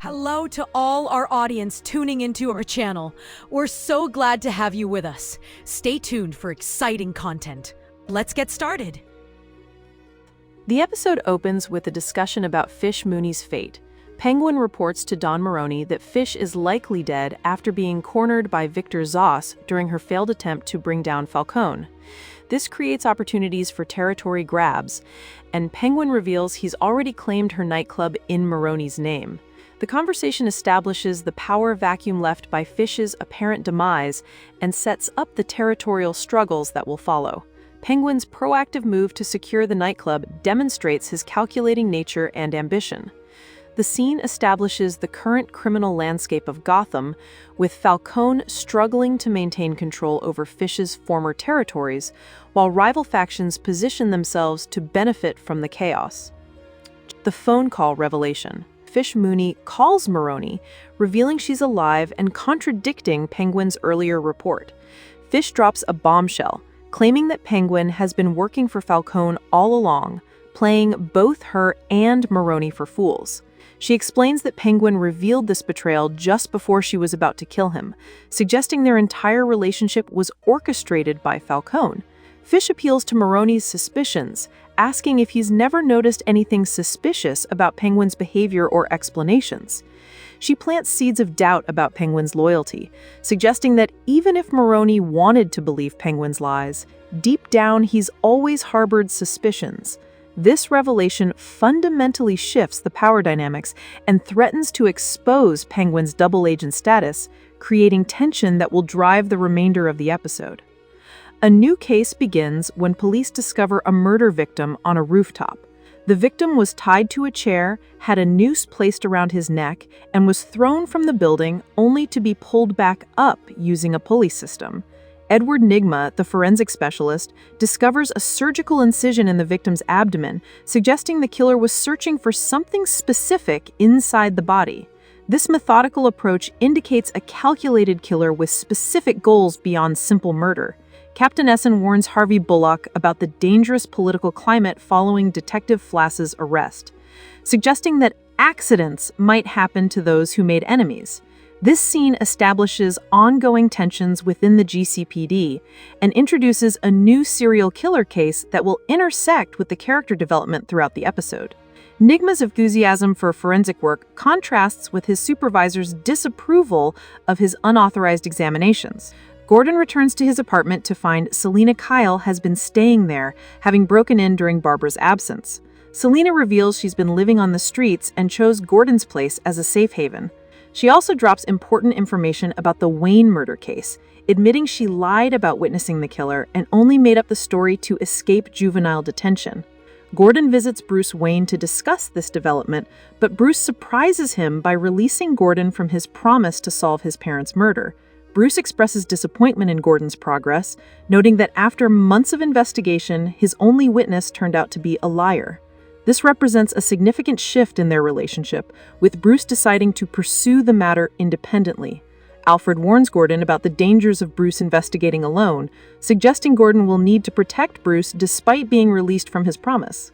Hello to all our audience tuning into our channel. We're so glad to have you with us. Stay tuned for exciting content. Let's get started. The episode opens with a discussion about Fish Mooney's fate. Penguin reports to Don Maroni that Fish is likely dead after being cornered by Victor Zoss during her failed attempt to bring down Falcone. This creates opportunities for territory grabs, and Penguin reveals he's already claimed her nightclub in Maroni's name. The conversation establishes the power vacuum left by Fish's apparent demise and sets up the territorial struggles that will follow. Penguin's proactive move to secure the nightclub demonstrates his calculating nature and ambition. The scene establishes the current criminal landscape of Gotham, with Falcone struggling to maintain control over Fish's former territories, while rival factions position themselves to benefit from the chaos. The phone call revelation. Fish Mooney calls Maroni, revealing she's alive and contradicting Penguin's earlier report. Fish drops a bombshell, claiming that Penguin has been working for Falcone all along, playing both her and Maroni for fools. She explains that Penguin revealed this betrayal just before she was about to kill him, suggesting their entire relationship was orchestrated by Falcone. Fish appeals to Maroni's suspicions, asking if he's never noticed anything suspicious about Penguin's behavior or explanations. She plants seeds of doubt about Penguin's loyalty, suggesting that even if Maroni wanted to believe Penguin's lies, deep down he's always harbored suspicions. This revelation fundamentally shifts the power dynamics and threatens to expose Penguin's double agent status, creating tension that will drive the remainder of the episode. A new case begins when police discover a murder victim on a rooftop. The victim was tied to a chair, had a noose placed around his neck, and was thrown from the building only to be pulled back up using a pulley system. Edward Nigma, the forensic specialist, discovers a surgical incision in the victim's abdomen, suggesting the killer was searching for something specific inside the body. This methodical approach indicates a calculated killer with specific goals beyond simple murder. Captain Essen warns Harvey Bullock about the dangerous political climate following Detective Flass's arrest, suggesting that accidents might happen to those who made enemies. This scene establishes ongoing tensions within the GCPD and introduces a new serial killer case that will intersect with the character development throughout the episode. Nigma's enthusiasm for forensic work contrasts with his supervisor's disapproval of his unauthorized examinations. Gordon returns to his apartment to find Selina Kyle has been staying there, having broken in during Barbara's absence. Selina reveals she's been living on the streets and chose Gordon's place as a safe haven. She also drops important information about the Wayne murder case, admitting she lied about witnessing the killer and only made up the story to escape juvenile detention. Gordon visits Bruce Wayne to discuss this development, but Bruce surprises him by releasing Gordon from his promise to solve his parents' murder. Bruce expresses disappointment in Gordon's progress, noting that after months of investigation, his only witness turned out to be a liar. This represents a significant shift in their relationship, with Bruce deciding to pursue the matter independently. Alfred warns Gordon about the dangers of Bruce investigating alone, suggesting Gordon will need to protect Bruce despite being released from his promise.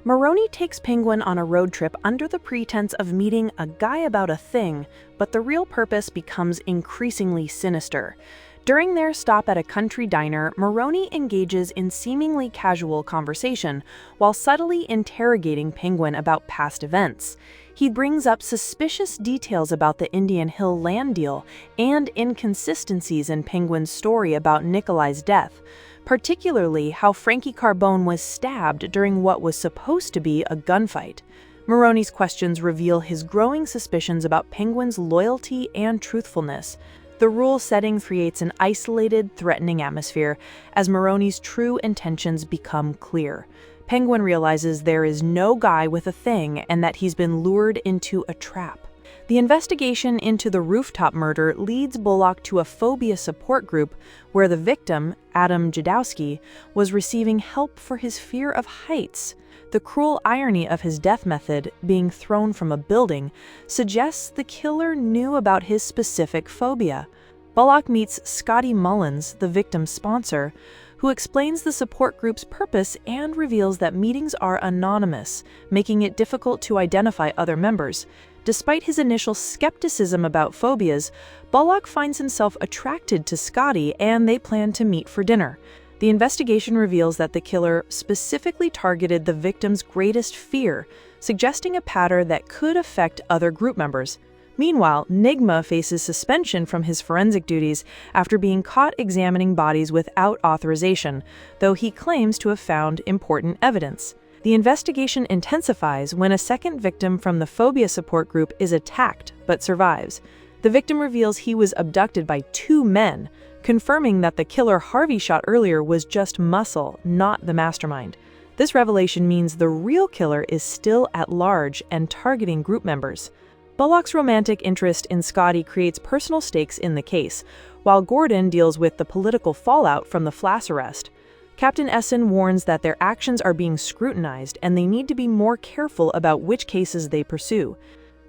Maroni takes Penguin on a road trip under the pretense of meeting a guy about a thing, but the real purpose becomes increasingly sinister. During their stop at a country diner, Maroni engages in seemingly casual conversation while subtly interrogating Penguin about past events. He brings up suspicious details about the Indian Hill land deal and inconsistencies in Penguin's story about Nikolai's death, particularly how Frankie Carbone was stabbed during what was supposed to be a gunfight. Maroni's questions reveal his growing suspicions about Penguin's loyalty and truthfulness. The rule setting creates an isolated, threatening atmosphere as Maroni's true intentions become clear. Penguin realizes there is no guy with a thing and that he's been lured into a trap. The investigation into the rooftop murder leads Bullock to a phobia support group where the victim, Adam Jadowski, was receiving help for his fear of heights. The cruel irony of his death method, being thrown from a building, suggests the killer knew about his specific phobia. Bullock meets Scotty Mullins, the victim's sponsor, who explains the support group's purpose and reveals that meetings are anonymous, making it difficult to identify other members. Despite his initial skepticism about phobias, Bullock finds himself attracted to Scotty and they plan to meet for dinner. The investigation reveals that the killer specifically targeted the victim's greatest fear, suggesting a pattern that could affect other group members. Meanwhile, Nigma faces suspension from his forensic duties after being caught examining bodies without authorization, though he claims to have found important evidence. The investigation intensifies when a second victim from the phobia support group is attacked but survives. The victim reveals he was abducted by 2 men, confirming that the killer Harvey shot earlier was just muscle, not the mastermind. This revelation means the real killer is still at large and targeting group members. Bullock's romantic interest in Scotty creates personal stakes in the case, while Gordon deals with the political fallout from the Flass arrest. Captain Essen warns that their actions are being scrutinized and they need to be more careful about which cases they pursue.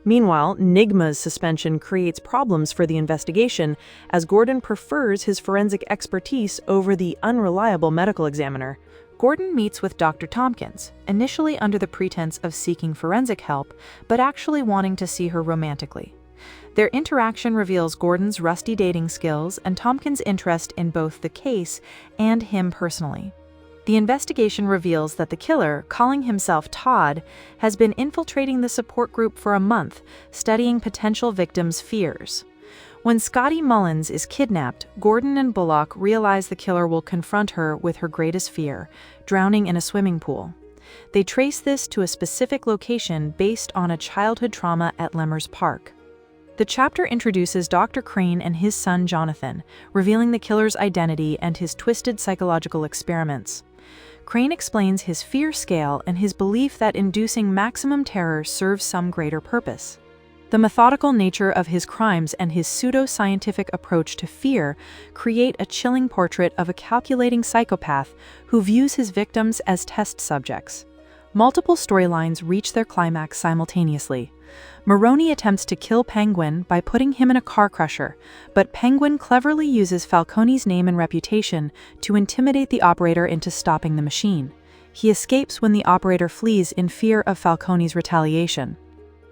Meanwhile, Nigma's suspension creates problems for the investigation, as Gordon prefers his forensic expertise over the unreliable medical examiner. Gordon meets with Dr. Tompkins, initially under the pretense of seeking forensic help, but actually wanting to see her romantically. Their interaction reveals Gordon's rusty dating skills and Tompkins' interest in both the case and him personally. The investigation reveals that the killer, calling himself Todd, has been infiltrating the support group for a month, studying potential victims' fears. When Scotty Mullins is kidnapped, Gordon and Bullock realize the killer will confront her with her greatest fear, drowning in a swimming pool. They trace this to a specific location based on a childhood trauma at Lemmer's Park. The chapter introduces Dr. Crane and his son Jonathan, revealing the killer's identity and his twisted psychological experiments. Crane explains his fear scale and his belief that inducing maximum terror serves some greater purpose. The methodical nature of his crimes and his pseudo-scientific approach to fear create a chilling portrait of a calculating psychopath who views his victims as test subjects. Multiple storylines reach their climax simultaneously. Maroni attempts to kill Penguin by putting him in a car crusher, but Penguin cleverly uses Falcone's name and reputation to intimidate the operator into stopping the machine. He escapes when the operator flees in fear of Falcone's retaliation.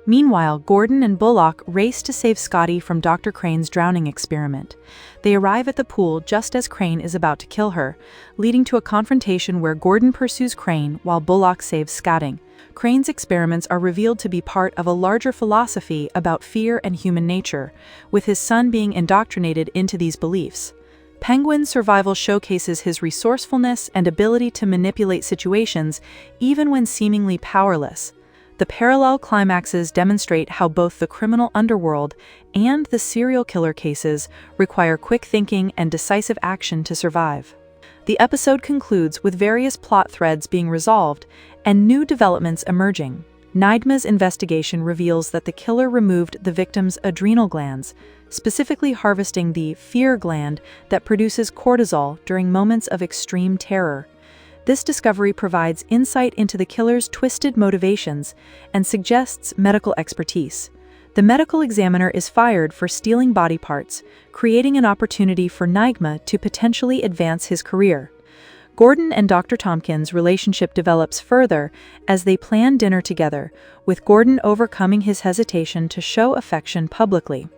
Meanwhile, Gordon and Bullock race to save Scotty from Dr. Crane's drowning experiment. They arrive at the pool just as Crane is about to kill her, leading to a confrontation where Gordon pursues Crane while Bullock saves Scotty. Crane's experiments are revealed to be part of a larger philosophy about fear and human nature, with his son being indoctrinated into these beliefs. Penguin's survival showcases his resourcefulness and ability to manipulate situations, even when seemingly powerless. The parallel climaxes demonstrate how both the criminal underworld and the serial killer cases require quick thinking and decisive action to survive. The episode concludes with various plot threads being resolved and new developments emerging. Nigma's investigation reveals that the killer removed the victim's adrenal glands, specifically harvesting the fear gland that produces cortisol during moments of extreme terror. This discovery provides insight into the killer's twisted motivations and suggests medical expertise. The medical examiner is fired for stealing body parts, creating an opportunity for Nigma to potentially advance his career. Gordon and Dr. Tompkins' relationship develops further as they plan dinner together, with Gordon overcoming his hesitation to show affection publicly.